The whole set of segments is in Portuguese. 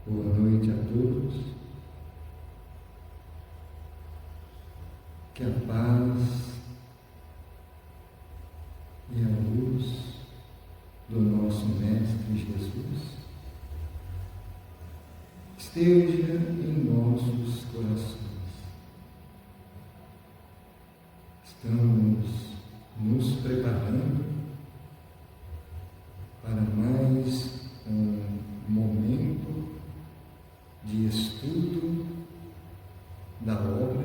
Boa noite a todos. Que a paz e a luz do nosso Mestre Jesus esteja em nossos corações. Estamos nos preparando para mais um momento de estudo da obra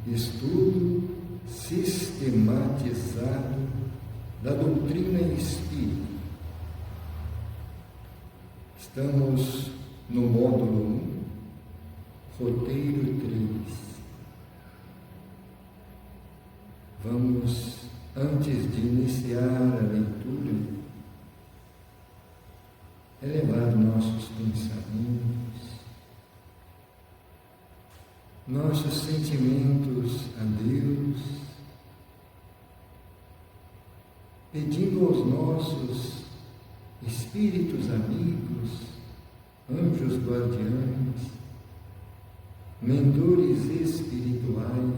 estudo sistematizado da doutrina espírita. Estamos no módulo 1, roteiro 3. Vamos, antes de iniciar a leitura, elevar nossos pensamentos, nossos sentimentos a Deus, pedindo aos nossos espíritos amigos, anjos guardiães, mentores espirituais,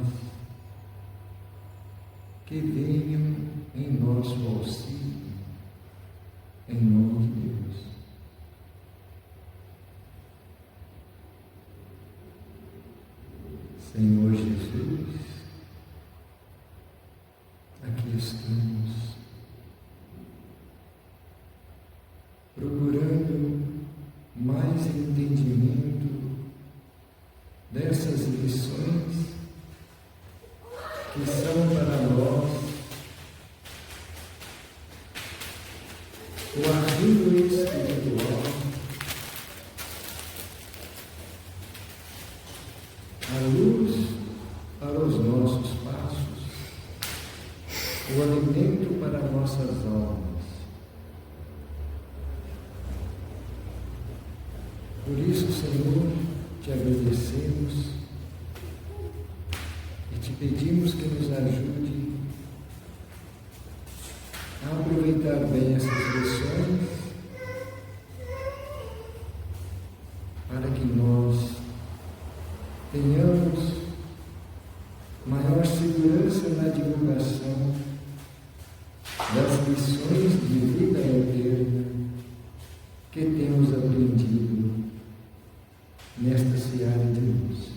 que venham em nosso auxílio, em nome de Deus. Senhor Jesus, aqui estamos, procurando mais entendimento dessas lições que são para nós o arrimo espiritual, a luz para os nossos passos, o alimento para nossas almas. Por isso, Senhor, te agradecemos e te pedimos que nos ajude a aproveitar bem essas lições para que nós tenhamos maior segurança na divulgação das lições de vida eterna que temos aprendido nesta seara de luz.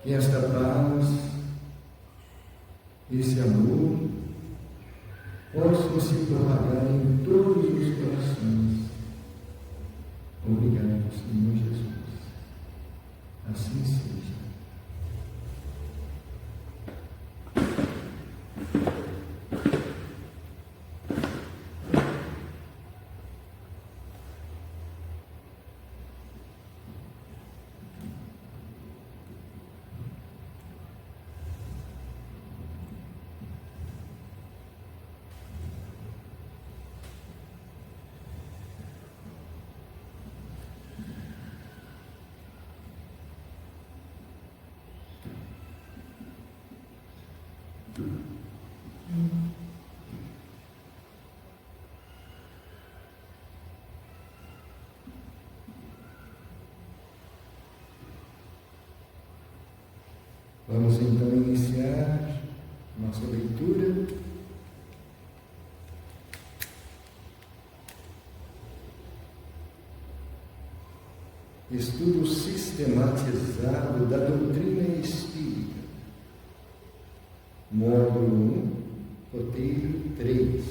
Que esta paz, esse amor, possam se propagar em todos os corações. Obrigado, Senhor Jesus. Assim seja. Vamos então iniciar nossa leitura. Estudo sistematizado da doutrina espírita. Módulo 1, roteiro 3.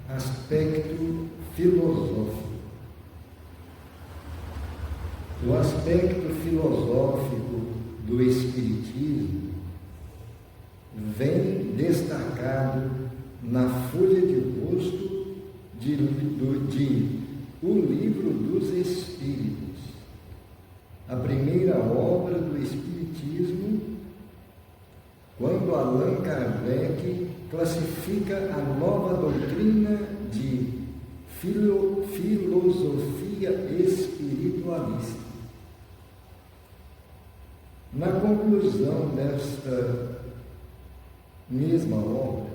Aspecto filosófico. O aspecto filosófico do Espiritismo vem destacado na folha de rosto de O Livro dos Espíritos, a primeira obra do Espiritismo, quando Allan Kardec classifica a nova doutrina de filosofia espiritualista. Na conclusão desta mesma obra,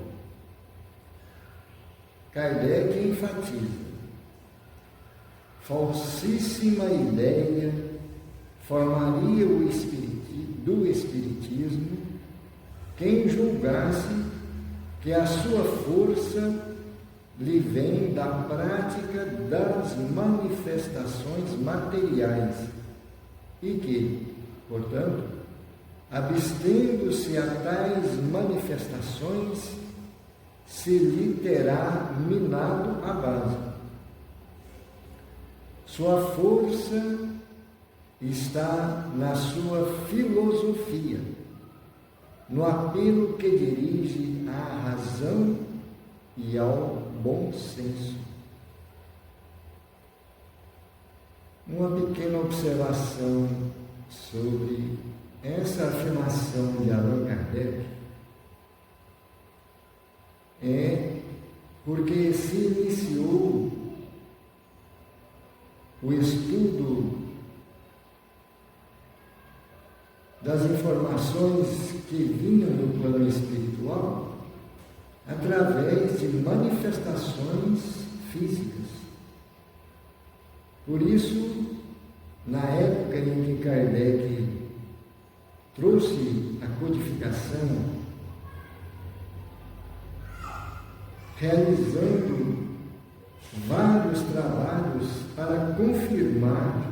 Kardec enfatiza: falsíssima ideia formaria do Espiritismo quem julgasse que a sua força lhe vem da prática das manifestações materiais e que, portanto, abstendo-se a tais manifestações, se lhe terá minado a base. Sua força está na sua filosofia, no apelo que dirige à razão e ao bom senso. Uma pequena observação sobre essa afirmação de Allan Kardec é porque se iniciou o estudo das informações que vinham do plano espiritual através de manifestações físicas. Por isso, na época em que Kardec trouxe a codificação, realizando vários trabalhos para confirmar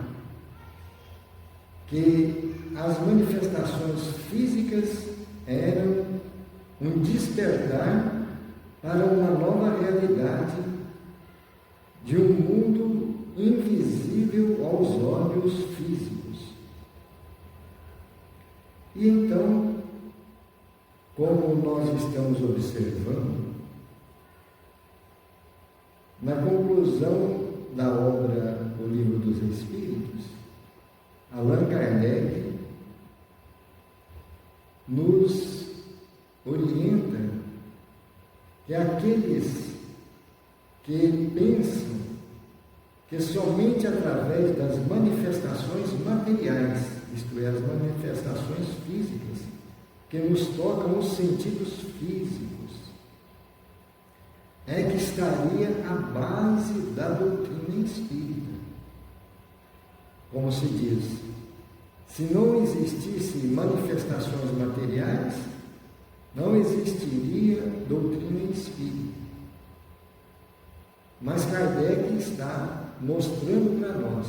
que as manifestações físicas eram um despertar para uma nova realidade de um mundo invisível aos olhos físicos. E então, como nós estamos observando, na conclusão da obra O Livro dos Espíritos, Allan Kardec nos orienta que aqueles que pensam que somente através das manifestações materiais, isto é, as manifestações físicas, que nos tocam os sentidos físicos, é que estaria a base da doutrina espírita. Como se diz, se não existisse manifestações materiais, não existiria doutrina espírita. Mas Kardec está mostrando para nós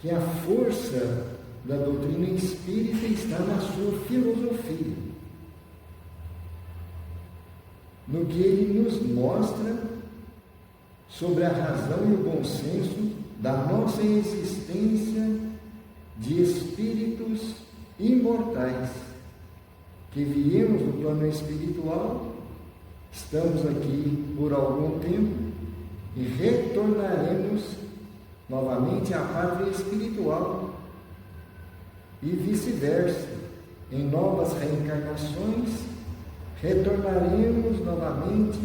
que a força da doutrina espírita está na sua filosofia, no que ele nos mostra sobre a razão e o bom senso da nossa existência de espíritos imortais, que viemos do plano espiritual, estamos aqui por algum tempo e retornaremos novamente à pátria espiritual e vice-versa. Em novas reencarnações, retornaremos novamente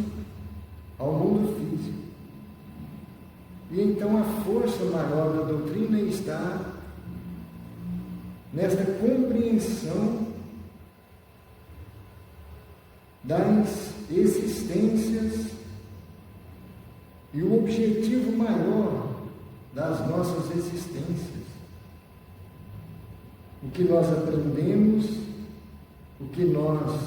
ao mundo físico. E então a força maior da doutrina está nesta compreensão das existências e o objetivo maior das nossas existências. O que nós aprendemos, o que nós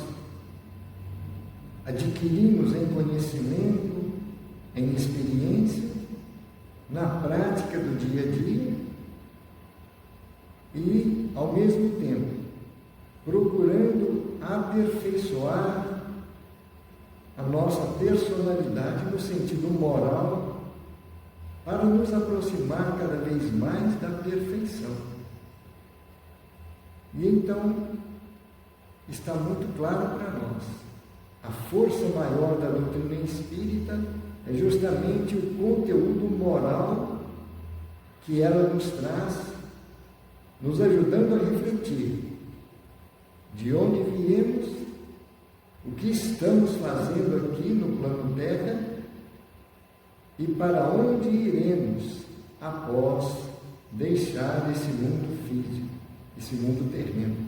adquirimos em conhecimento, em experiência, na prática do dia a dia e, ao mesmo tempo, procurando aperfeiçoar a nossa personalidade no sentido moral para nos aproximar cada vez mais da perfeição. E então, está muito claro para nós, a força maior da doutrina espírita é justamente o conteúdo moral que ela nos traz, nos ajudando a refletir de onde viemos, o que estamos fazendo aqui no plano Terra e para onde iremos após deixar esse mundo físico, esse mundo terreno.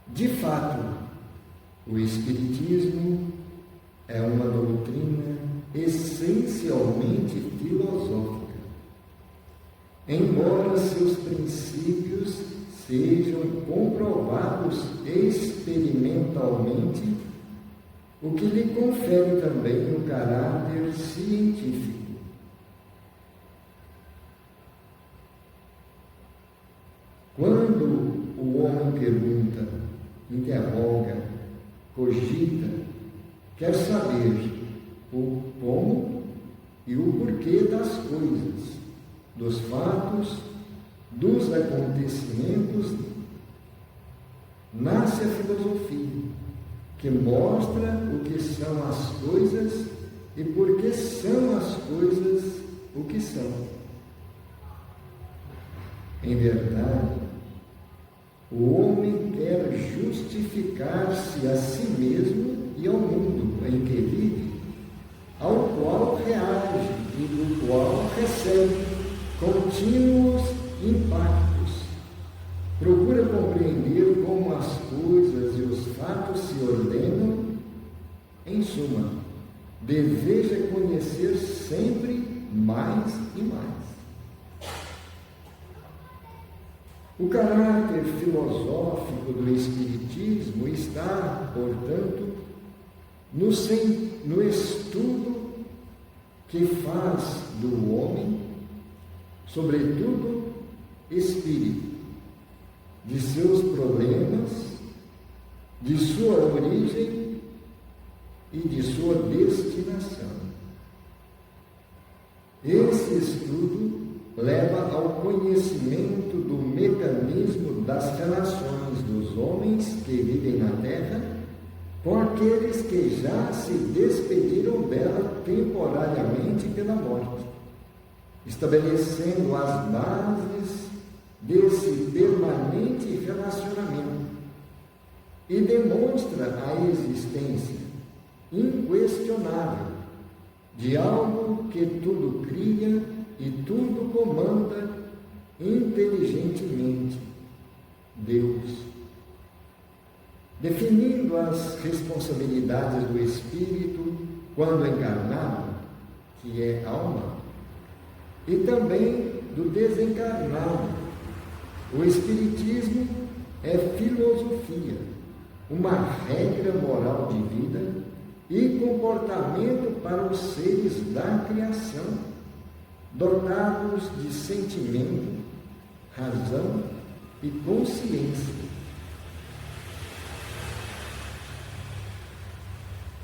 De fato, O Espiritismo é uma doutrina essencialmente filosófica, embora seus princípios sejam comprovados experimentalmente, o que lhe confere também o caráter científico. Quando o homem pergunta, interroga, cogita, quer saber o como e o porquê das coisas, dos fatos, dos acontecimentos, nasce a filosofia, que mostra o que são as coisas e por que são as coisas o que são. Em verdade, o homem quer justificar-se a si mesmo e ao mundo em que vive, ao qual reage e do qual recebe contínuos impactos. Procura compreender como as coisas e os fatos se ordenam. Em suma, deseja conhecer sempre mais e mais. O caráter filosófico do Espiritismo está, portanto, no estudo que faz do homem, sobretudo espírito, de seus problemas, de sua origem e de sua destinação. Esse estudo leva ao conhecimento do mecanismo das relações dos homens que vivem na Terra com aqueles que já se despediram dela temporariamente pela morte, estabelecendo as bases desse permanente relacionamento, e demonstra a existência inquestionável de algo que tudo cria e tudo comanda inteligentemente, Deus. Definindo as responsabilidades do espírito quando encarnado, que é alma, e também do desencarnado, o Espiritismo é filosofia, uma regra moral de vida e comportamento para os seres da criação, dotados de sentimento, razão e consciência.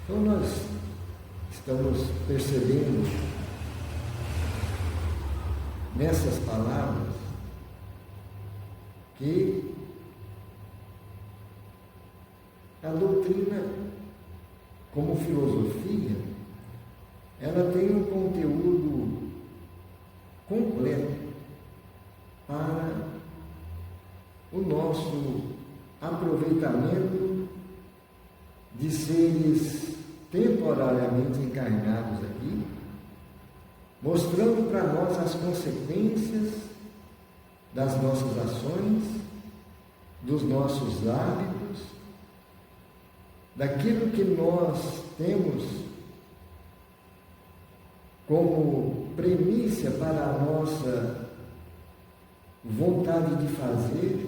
Então nós estamos percebendo nessas palavras que a doutrina, como filosofia, ela tem um conteúdo completo para o nosso aproveitamento de seres temporariamente encarnados aqui, mostrando para nós as consequências das nossas ações, dos nossos hábitos, daquilo que nós temos como premissa para a nossa vontade de fazer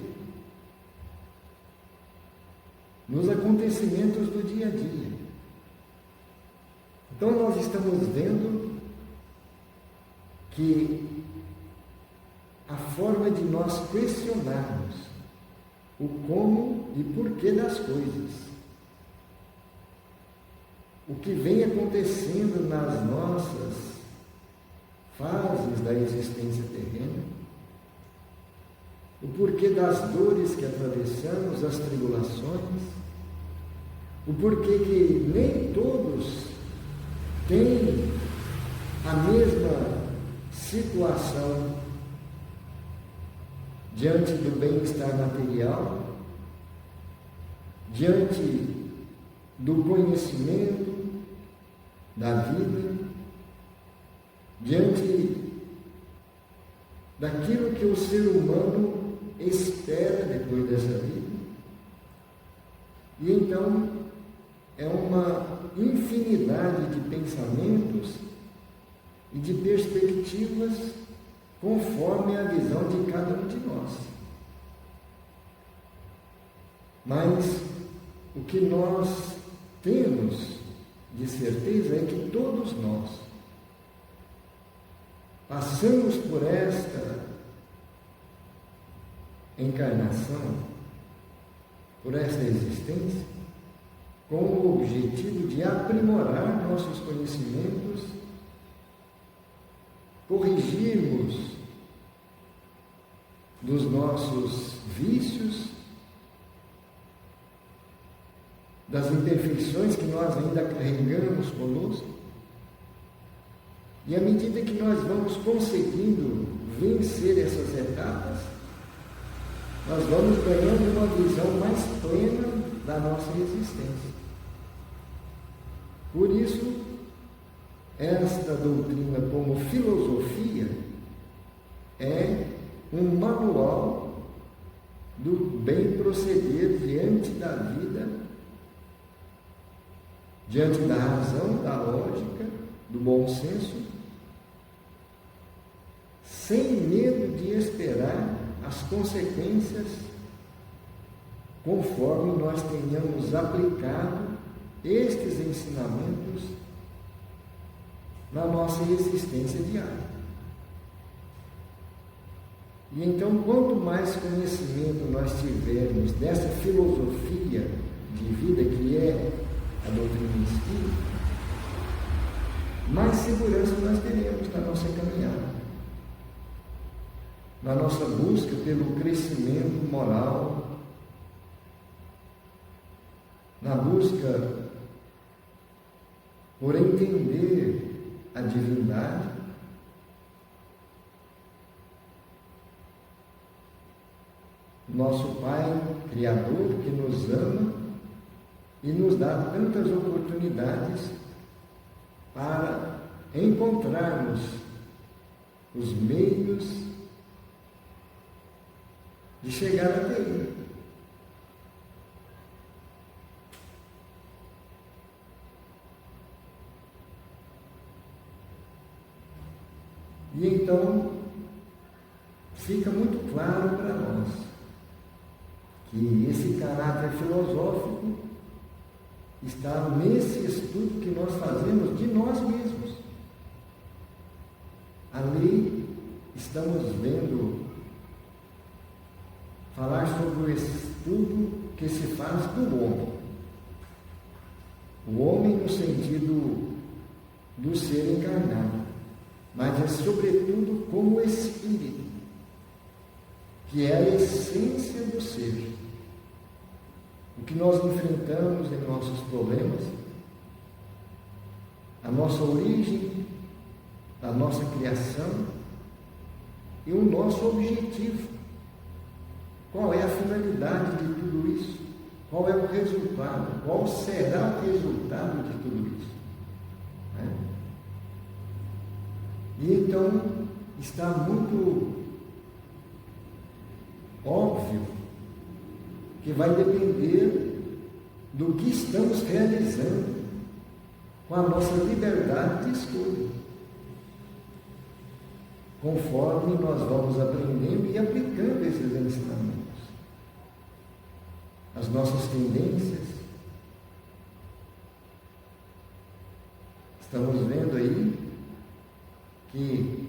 nos acontecimentos do dia a dia. Então nós estamos vendo que a forma de nós questionarmos o como e porquê das coisas, o que vem acontecendo nas nossas fases da existência terrena, o porquê das dores que atravessamos, as tribulações, o porquê que nem todos têm a mesma situação diante do bem-estar material, diante do conhecimento da vida, diante daquilo que o ser humano espera depois dessa vida. E então é uma infinidade de pensamentos e de perspectivas conforme a visão de cada um de nós. Mas o que nós temos de certeza é que todos nós passamos por esta encarnação, por esta existência, com o objetivo de aprimorar nossos conhecimentos, corrigirmos dos nossos vícios, das imperfeições que nós ainda carregamos conosco, e à medida que nós vamos conseguindo vencer essas etapas, nós vamos ganhando uma visão mais plena da nossa existência. Por isso, esta doutrina como filosofia é um manual do bem proceder diante da vida, diante da razão, da lógica, do bom senso, sem medo de esperar as consequências conforme nós tenhamos aplicado estes ensinamentos na nossa existência diária. E então, quanto mais conhecimento nós tivermos dessa filosofia de vida que é a doutrina espírita, mais segurança nós teremos na nossa caminhada, na nossa busca pelo crescimento moral, na busca por entender a divindade, nosso Pai Criador que nos ama e nos dá tantas oportunidades para encontrarmos os meios de chegar até Ele. E então fica muito claro para nós que esse caráter filosófico está nesse estudo que nós fazemos de nós mesmos. Ali estamos vendo falar sobre o estudo que se faz do homem. O homem no sentido do ser encarnado, mas é sobretudo como espírito, que é a essência do ser. O que nós enfrentamos em nossos problemas, a nossa origem, a nossa criação e o nosso objetivo. Qual é a finalidade de tudo isso? Qual é o resultado? Qual será o resultado de tudo isso? E então está muito óbvio que vai depender do que estamos realizando com a nossa liberdade de escolha, conforme nós vamos aprendendo e aplicando esses ensinamentos. As nossas tendências, estamos vendo aí que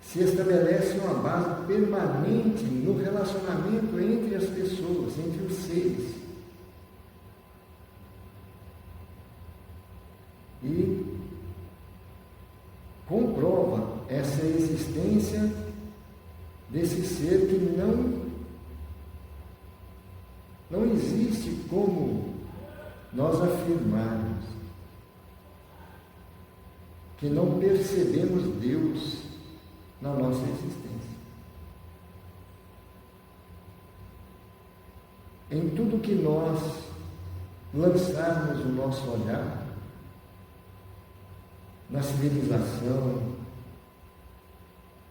se estabelece uma base permanente no relacionamento entre as pessoas, entre os seres. E comprova essa existência desse ser que não existe como nós afirmarmos que não percebemos Deus na nossa existência. Em tudo que nós lançarmos o nosso olhar, na civilização,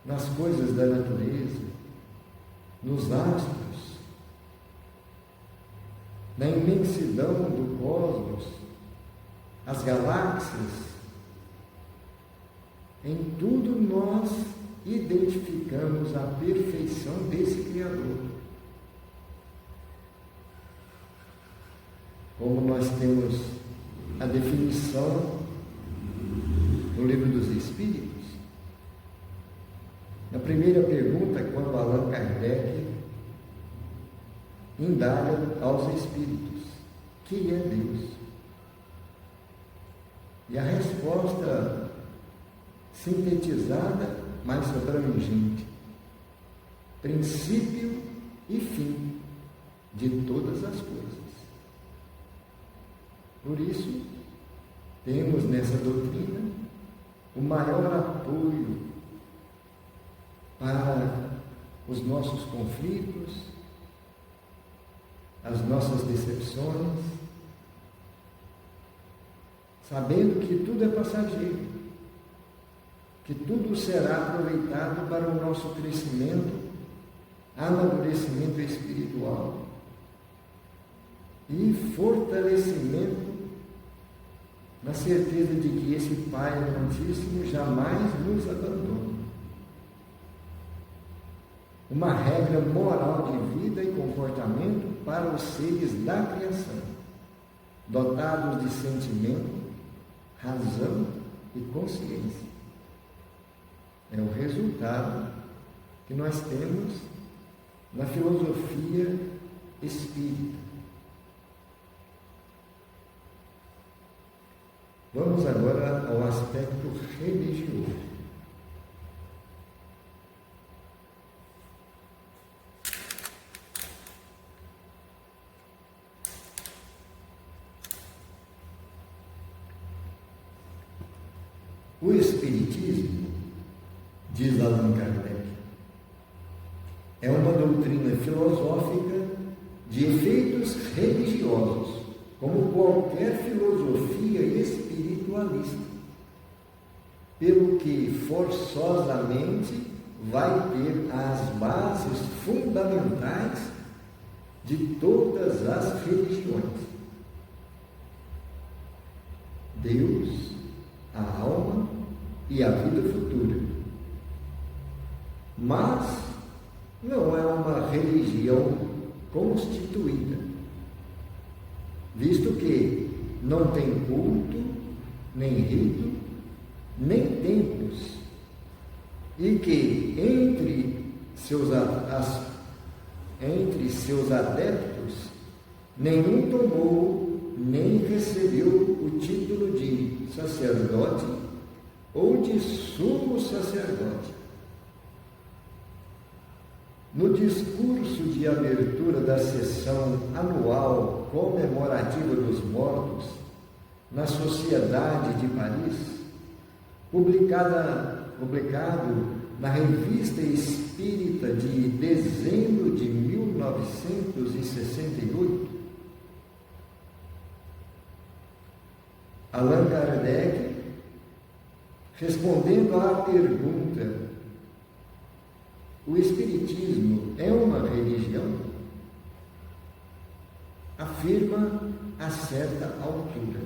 nas coisas da natureza, nos astros, na imensidão do cosmos, as galáxias, em tudo nós identificamos a perfeição desse Criador. Como nós temos a definição no Livro dos Espíritos, na primeira pergunta, quando Allan Kardec indaga aos Espíritos: quem é Deus? E a resposta sintetizada, mais abrangente: princípio e fim de todas as coisas. Por isso, temos nessa doutrina o maior apoio para os nossos conflitos, as nossas decepções, sabendo que tudo é passageiro, que tudo será aproveitado para o nosso crescimento, amadurecimento espiritual e fortalecimento na certeza de que esse Pai Amantíssimo jamais nos abandona. Uma regra moral de vida e comportamento para os seres da criação, dotados de sentimento, razão e consciência. É o resultado que nós temos na filosofia espírita. Vamos agora ao aspecto religioso. O Espiritismo, diz Allan Kardec, é uma doutrina filosófica de efeitos religiosos, como qualquer filosofia espiritualista, pelo que forçosamente vai ter as bases fundamentais de todas as religiões: Deus, a alma e a vida futura. Mas não é uma religião constituída, visto que não tem culto, nem rito, nem templos, e que entre seus adeptos nenhum tomou nem recebeu o título de sacerdote ou de sumo sacerdote. No discurso de abertura da sessão anual comemorativa dos mortos, na Sociedade de Paris, publicado na Revista Espírita de dezembro de 1968, Allan Kardec, respondendo à pergunta: o Espiritismo é uma religião?, afirma a certa altura: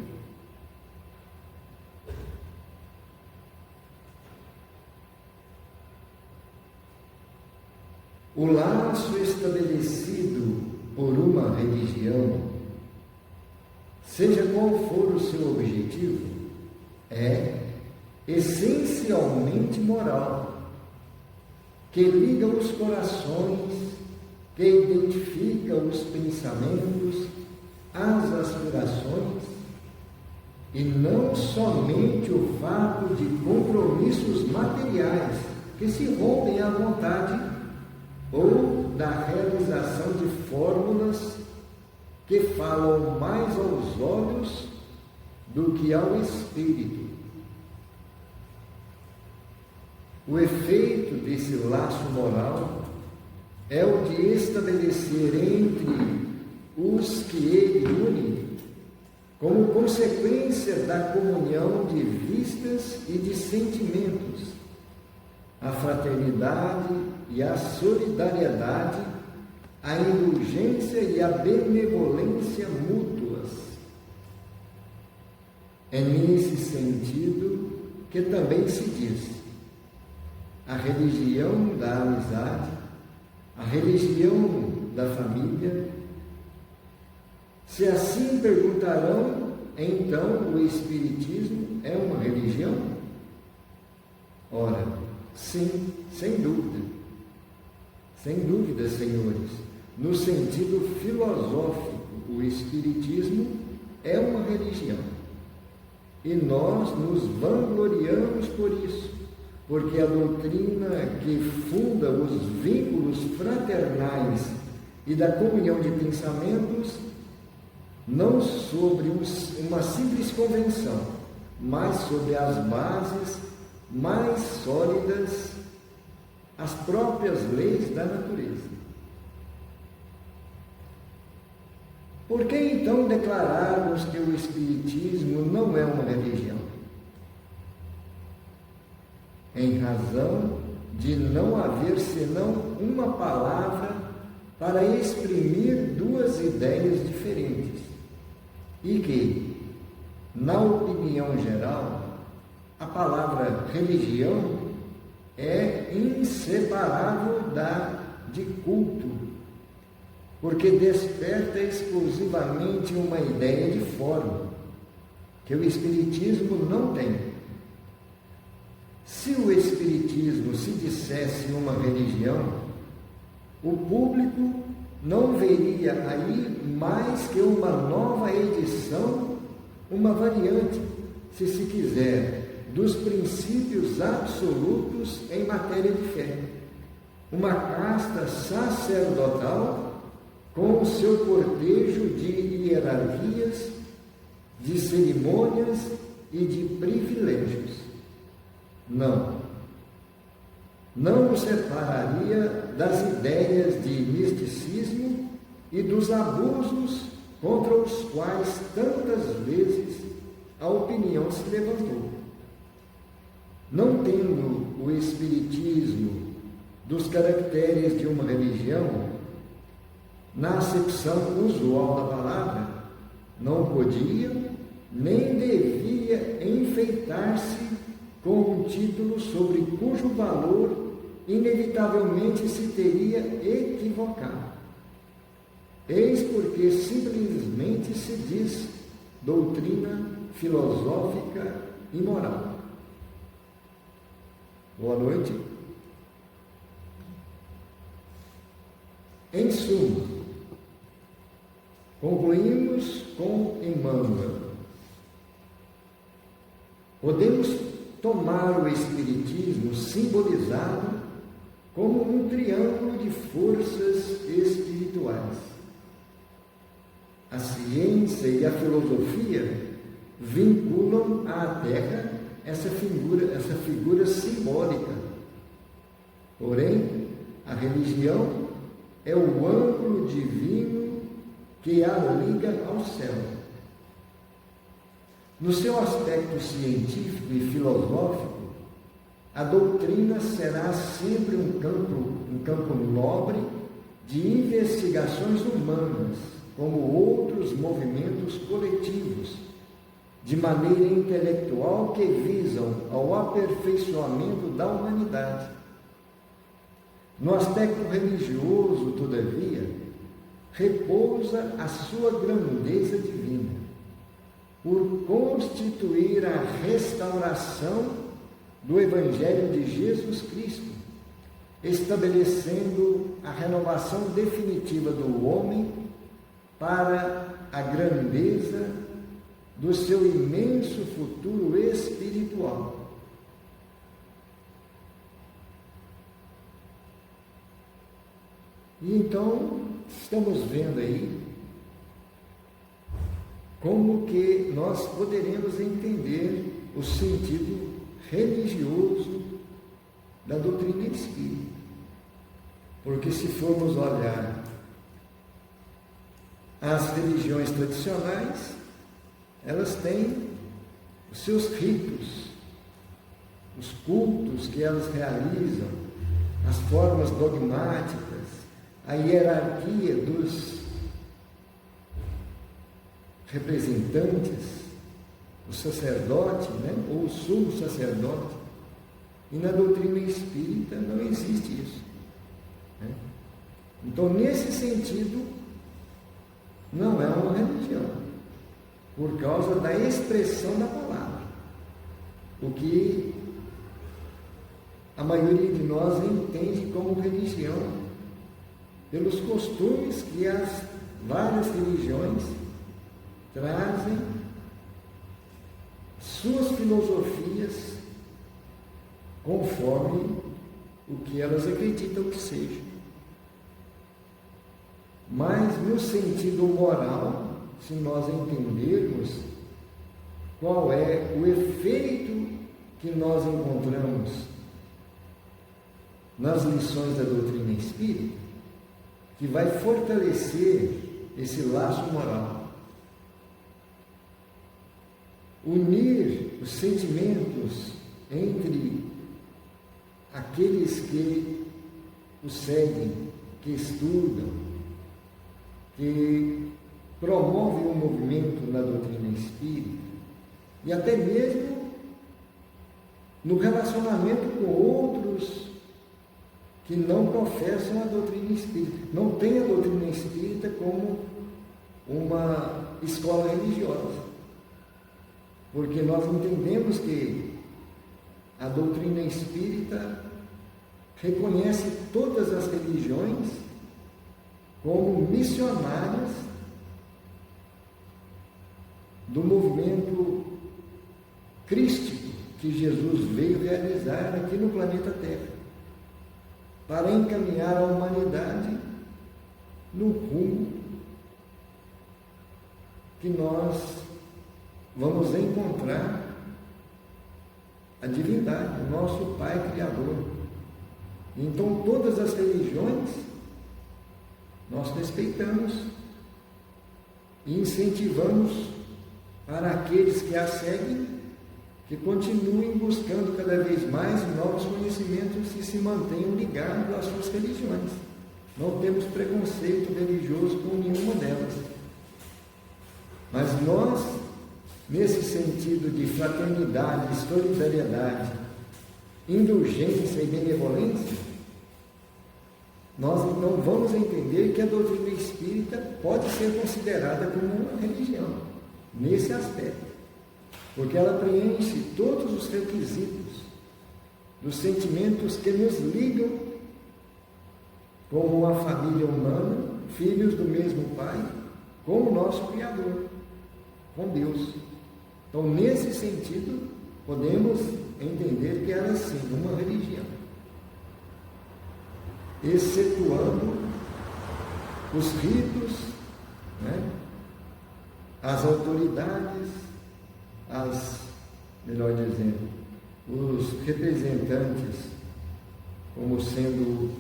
o laço estabelecido por uma religião, seja qual for o seu objetivo, é essencialmente moral, que liga os corações, que identifica os pensamentos, as aspirações, e não somente o fato de compromissos materiais que se rompem à vontade ou da realização de fórmulas que falam mais aos olhos do que ao espírito. O efeito desse laço moral é o de estabelecer entre os que ele une, como consequência da comunhão de vistas e de sentimentos, a fraternidade e a solidariedade a indulgência e a benevolência mútuas. É nesse sentido que também se diz: a religião da amizade, a religião da família. Se assim perguntarão, então o Espiritismo é uma religião? Ora, sim, sem dúvida. Sem dúvida, senhores. No sentido filosófico, o Espiritismo é uma religião. E nós nos vangloriamos por isso, porque a doutrina que funda os vínculos fraternais e da comunhão de pensamentos, não sobre uma simples convenção, mas sobre as bases mais sólidas, as próprias leis da natureza. Por que então declararmos que o Espiritismo não é uma religião? Em razão de não haver senão uma palavra para exprimir duas ideias diferentes, e que, na opinião geral, a palavra religião é inseparável de culto, porque desperta exclusivamente uma ideia de forma, que o Espiritismo não tem. Se o Espiritismo se dissesse uma religião, o público não veria aí mais que uma nova edição, uma variante, se se quiser, dos princípios absolutos em matéria de fé. Uma casta sacerdotal com o seu cortejo de hierarquias, de cerimônias e de privilégios. Não nos separaria das ideias de misticismo e dos abusos contra os quais tantas vezes a opinião se levantou. Não tendo o Espiritismo dos caracteres de uma religião, na acepção usual da palavra, não podia nem devia enfeitar-se com um título sobre cujo valor inevitavelmente se teria equivocado. Eis porque simplesmente se diz doutrina filosófica e moral. Boa noite. Em suma, concluímos com Emmanuel. Podemos tomar o Espiritismo simbolizado como um triângulo de forças espirituais. A ciência e a filosofia vinculam à Terra essa figura simbólica. Porém, a religião é o ângulo divino que a liga ao céu. No seu aspecto científico e filosófico, a doutrina será sempre um campo nobre de investigações humanas, como outros movimentos coletivos, de maneira intelectual que visam ao aperfeiçoamento da humanidade. No aspecto religioso, todavia, repousa a sua grandeza divina, por constituir a restauração do Evangelho de Jesus Cristo, estabelecendo a renovação definitiva do homem para a grandeza do seu imenso futuro espiritual. E então, estamos vendo aí como que nós poderemos entender o sentido religioso da doutrina espírita. Porque se formos olhar as religiões tradicionais, elas têm os seus ritos, os cultos que elas realizam, as formas dogmáticas, a hierarquia dos representantes, o sacerdote, né? Ou o sumo sacerdote. E na doutrina espírita não existe isso, né? Então, nesse sentido, não é uma religião, por causa da expressão da palavra. O que a maioria de nós entende como religião, pelos costumes que as várias religiões trazem, suas filosofias, conforme o que elas acreditam que seja. Mas no sentido moral, se nós entendermos qual é o efeito que nós encontramos nas lições da doutrina espírita, que vai fortalecer esse laço moral, unir os sentimentos entre aqueles que o seguem, que estudam, que promovem o movimento na doutrina espírita, e até mesmo no relacionamento com outros que não professam a doutrina espírita, não têm a doutrina espírita como uma escola religiosa, porque nós entendemos que a doutrina espírita reconhece todas as religiões como missionárias do movimento crístico que Jesus veio realizar aqui no planeta Terra, para encaminhar a humanidade no rumo que nós vamos encontrar a divindade, o nosso Pai Criador. Então, todas as religiões nós respeitamos e incentivamos para aqueles que a seguem que continuem buscando cada vez mais novos conhecimentos e se mantenham ligados às suas religiões. Não temos preconceito religioso com nenhuma delas. Mas nós, nesse sentido de fraternidade, solidariedade, indulgência e benevolência, nós então vamos entender que a doutrina espírita pode ser considerada como uma religião, nesse aspecto, porque ela preenche todos os requisitos dos sentimentos que nos ligam como uma família humana, filhos do mesmo Pai, com o nosso Criador, com Deus. Então, nesse sentido, podemos entender que ela é sim uma religião, excetuando os ritos, né? As autoridades, melhor dizendo, os representantes, como sendo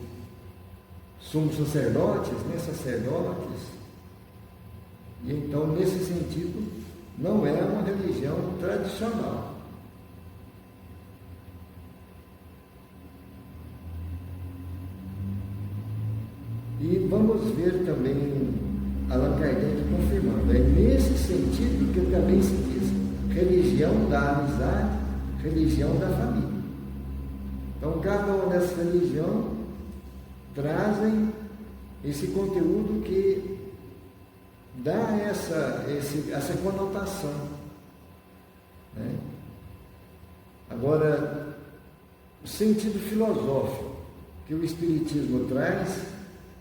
sumos sacerdotes, né? Sacerdotes. E então, nesse sentido, não é uma religião tradicional. E vamos ver também Allan Kardec confirmando. É nesse sentido que também se diz religião da amizade, religião da família. Então, cada uma dessas religiões trazem esse conteúdo que dá essa conotação, né? Agora, o sentido filosófico que o Espiritismo traz,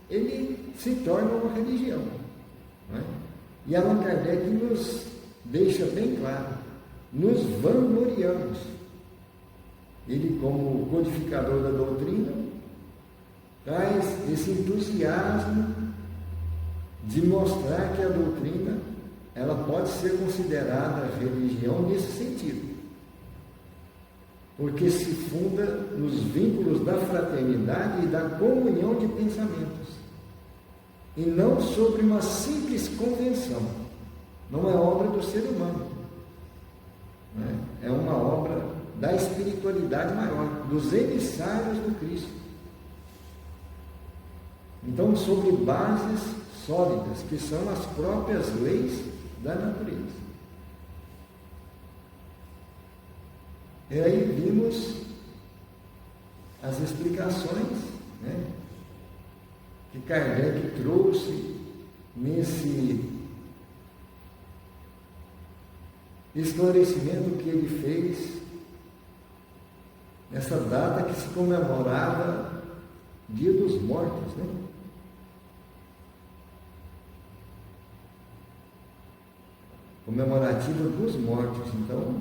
ele se torna uma religião, né? E Allan Kardec nos deixa bem claro, nos vangloriamos. Ele, como codificador da doutrina, traz esse entusiasmo de mostrar que a doutrina ela pode ser considerada religião nesse sentido, porque se funda nos vínculos da fraternidade e da comunhão de pensamentos, e não sobre uma simples convenção. Não é obra do ser humano, né? É uma obra da espiritualidade maior, dos emissários do Cristo. Então, sobre bases sólidas, que são as próprias leis da natureza. E aí vimos as explicações, né, que Kardec trouxe nesse esclarecimento que ele fez nessa data que se comemorava Dia dos Mortos, né? Comemorativa dos mortos, então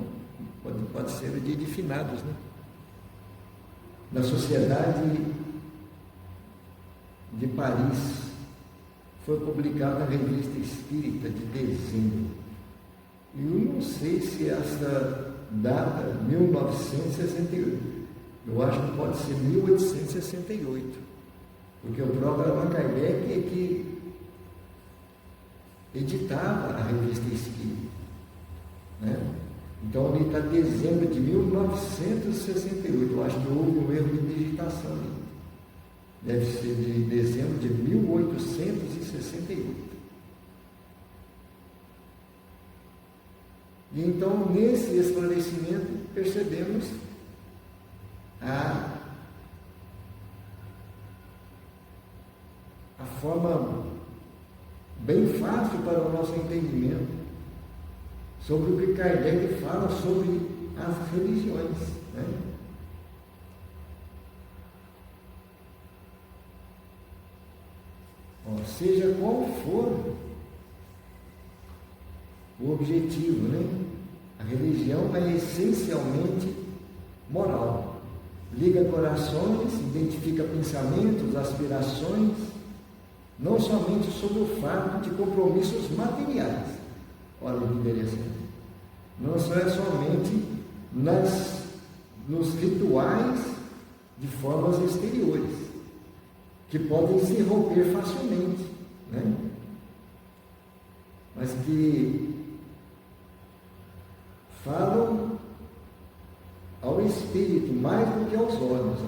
pode ser o dia de finados, né? Na Sociedade de Paris foi publicada a Revista Espírita de dezembro. E eu não sei se essa data, 1968, eu acho que pode ser 1868, porque o próprio Allan Kardec é que editava a Revista Espírita, né? Então ali está dezembro de 1968, eu acho que houve um erro de digitação ali. Deve ser de dezembro de 1868. E então, nesse esclarecimento, percebemos a forma bem fácil para o nosso entendimento sobre o que Kardec fala sobre as religiões, né? Seja qual for o objetivo, né? A religião é essencialmente moral. Liga corações, identifica pensamentos, aspirações, não somente sobre o fato de compromissos materiais. Olha que interessante. Não só é somente nos rituais de formas exteriores, que podem se romper facilmente, né? Mas que falam ao espírito mais do que aos olhos.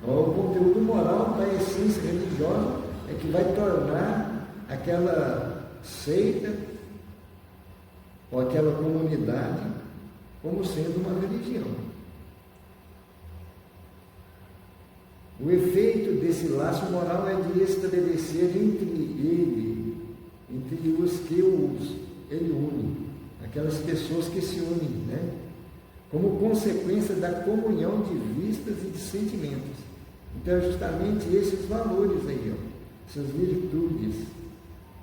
Então, o conteúdo moral da essência religiosa é que vai tornar aquela seita ou aquela comunidade como sendo uma religião. O efeito desse laço moral é de estabelecer entre os que ele une, aquelas pessoas que se unem, né? Como consequência da comunhão de vistas e de sentimentos. Então, é justamente esses valores aí, essas virtudes: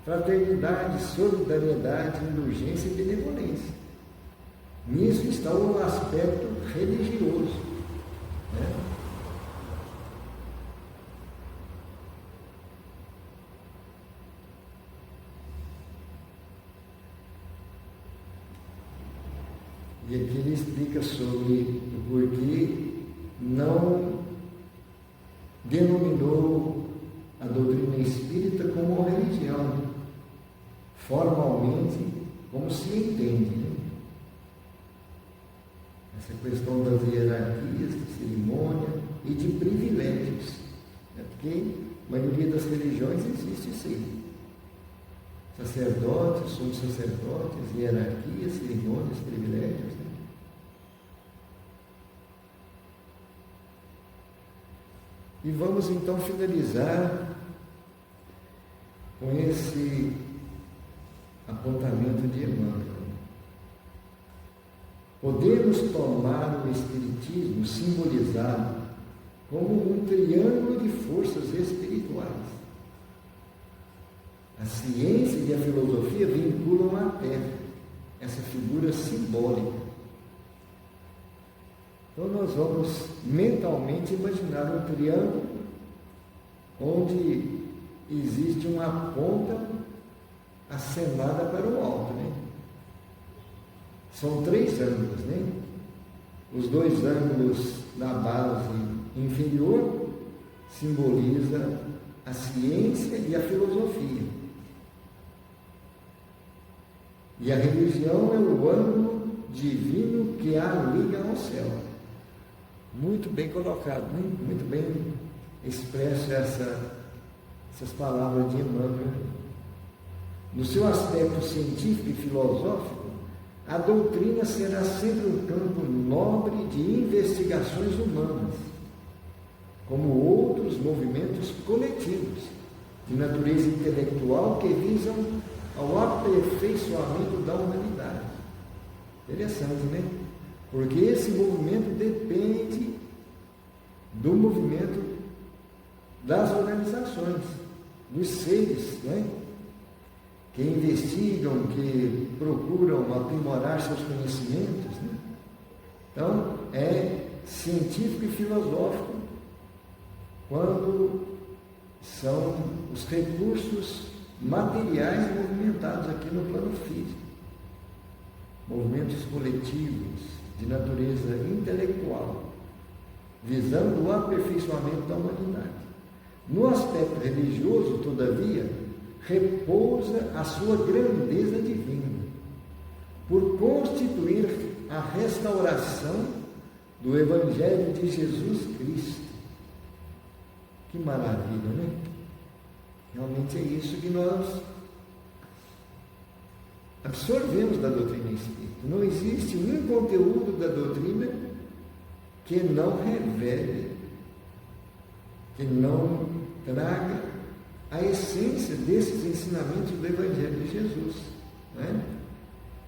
fraternidade, solidariedade, indulgência e benevolência. Nisso está o aspecto religioso, né? E aqui ele explica sobre o porquê não denominou a doutrina espírita como religião, formalmente, como se entende, né? Essa questão das hierarquias, de cerimônia e de privilégios, né? Porque a maioria das religiões existe sim. Sacerdotes, sumos sacerdotes, hierarquias, cerimônias, privilégios, né? E vamos então finalizar com esse apontamento de Emmanuel. Podemos tomar o Espiritismo simbolizado como um triângulo de forças espirituais. A ciência e a filosofia vinculam a Terra, essa figura simbólica. Então nós vamos mentalmente imaginar um triângulo onde existe uma ponta acenada para o alto, né? São 3 ângulos, né? Os 2 ângulos da base inferior simbolizam a ciência e a filosofia. E a religião é o ângulo divino que a liga ao céu. Muito bem colocado, né? Muito bem expresso essas palavras de Emmanuel. No seu aspecto científico e filosófico, a doutrina será sempre um campo nobre de investigações humanas, como outros movimentos coletivos de natureza intelectual que visam ao aperfeiçoamento da humanidade. Interessante, né? Porque esse movimento depende do movimento das organizações, dos seres, né? Que investigam, que procuram aprimorar seus conhecimentos, né? Então, é científico e filosófico quando são os recursos materiais movimentados aqui no plano físico. Movimentos coletivos, de natureza intelectual, visando o aperfeiçoamento da humanidade. No aspecto religioso, todavia, repousa a sua grandeza divina, por constituir a restauração do Evangelho de Jesus Cristo. Que maravilha, né? Realmente é isso que nós absorvemos da doutrina espírita. Não existe um conteúdo da doutrina que não revele, que não traga a essência desses ensinamentos do Evangelho de Jesus, né?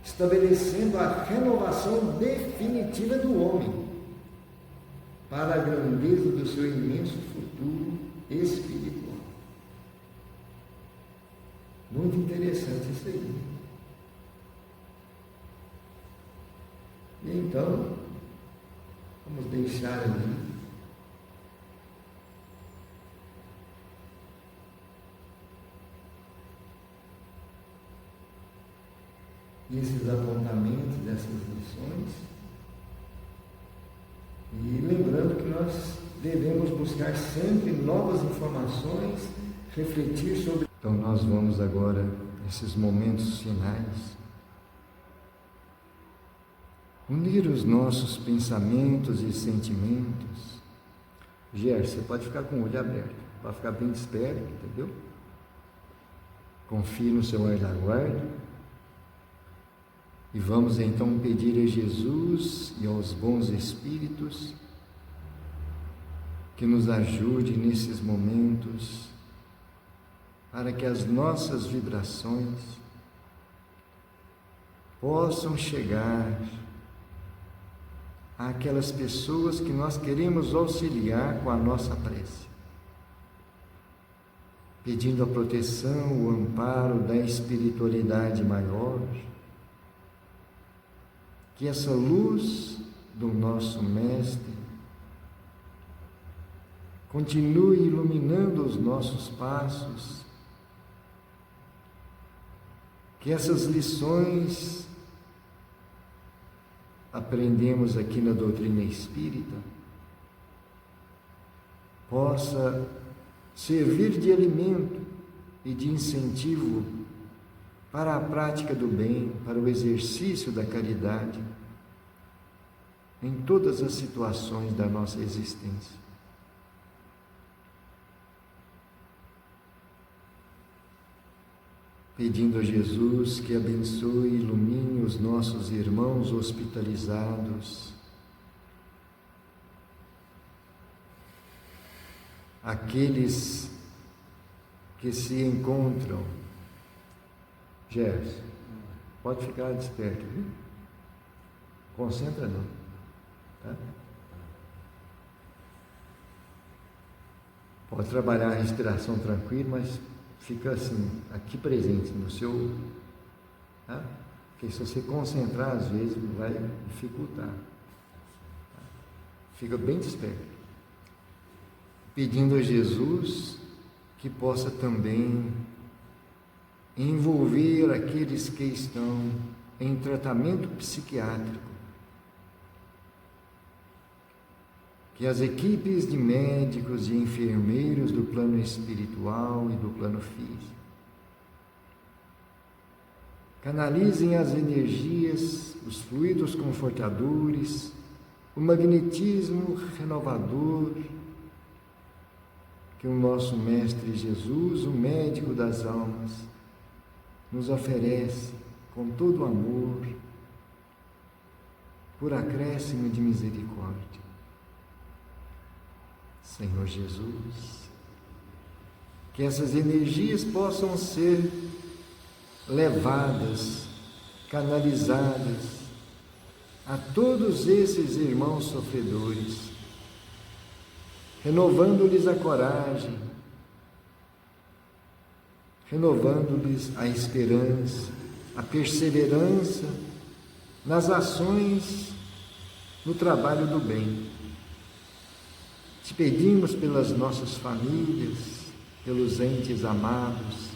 Estabelecendo a renovação definitiva do homem para a grandeza do seu imenso futuro espiritual. Muito interessante isso aí. E então, vamos deixar ali esses apontamentos dessas lições e lembrando que nós devemos buscar sempre novas informações, refletir sobre. Então nós vamos agora, nesses momentos finais, unir os nossos pensamentos e sentimentos. Gerson, você pode ficar com o olho aberto, pode ficar bem desperto, entendeu? Confie no seu anjo da guarda. E vamos então pedir a Jesus e aos bons espíritos que nos ajude nesses momentos para que as nossas vibrações possam chegar àquelas pessoas que nós queremos auxiliar com a nossa prece, pedindo a proteção, o amparo da espiritualidade maior, que essa luz do nosso Mestre continue iluminando os nossos passos, que essas lições aprendemos aqui na doutrina espírita possa servir de alimento e de incentivo para a prática do bem, para o exercício da caridade em todas as situações da nossa existência. Pedindo a Jesus que abençoe e ilumine os nossos irmãos hospitalizados, aqueles que se encontram. Gerson, pode ficar desperto, viu? Concentra não, tá? Pode trabalhar a respiração tranquilo, mas fica assim, aqui presente no seu, tá? Porque se você concentrar, às vezes vai dificultar, tá? Fica bem desperto, pedindo a Jesus que possa também envolver aqueles que estão em tratamento psiquiátrico, que as equipes de médicos e enfermeiros do plano espiritual e do plano físico canalizem as energias, os fluidos confortadores, o magnetismo renovador que o nosso Mestre Jesus, o médico das almas, nos oferece com todo amor, por acréscimo de misericórdia. Senhor Jesus, que essas energias possam ser levadas, canalizadas a todos esses irmãos sofredores, renovando-lhes a coragem, renovando-lhes a esperança, a perseverança nas ações, no trabalho do bem. Te pedimos pelas nossas famílias, pelos entes amados,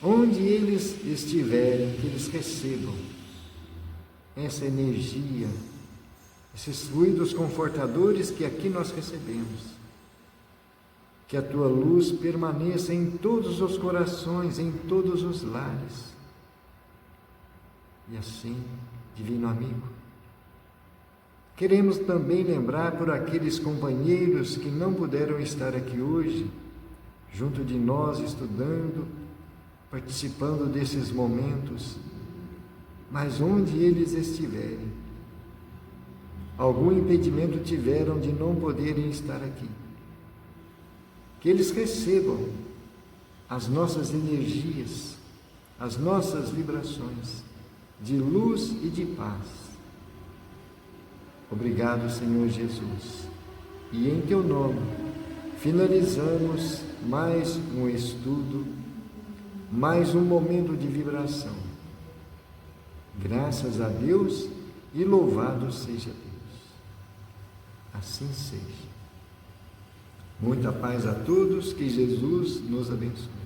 onde eles estiverem, que eles recebam essa energia, esses fluidos confortadores que aqui nós recebemos. Que a tua luz permaneça em todos os corações, em todos os lares. E assim, divino amigo, queremos também lembrar por aqueles companheiros que não puderam estar aqui hoje, junto de nós, estudando, participando desses momentos, mas onde eles estiverem, algum impedimento tiveram de não poderem estar aqui, que eles recebam as nossas energias, as nossas vibrações de luz e de paz. Obrigado, Senhor Jesus. E em teu nome finalizamos mais um estudo, mais um momento de vibração. Graças a Deus e louvado seja Deus. Assim seja. Muita paz a todos, que Jesus nos abençoe.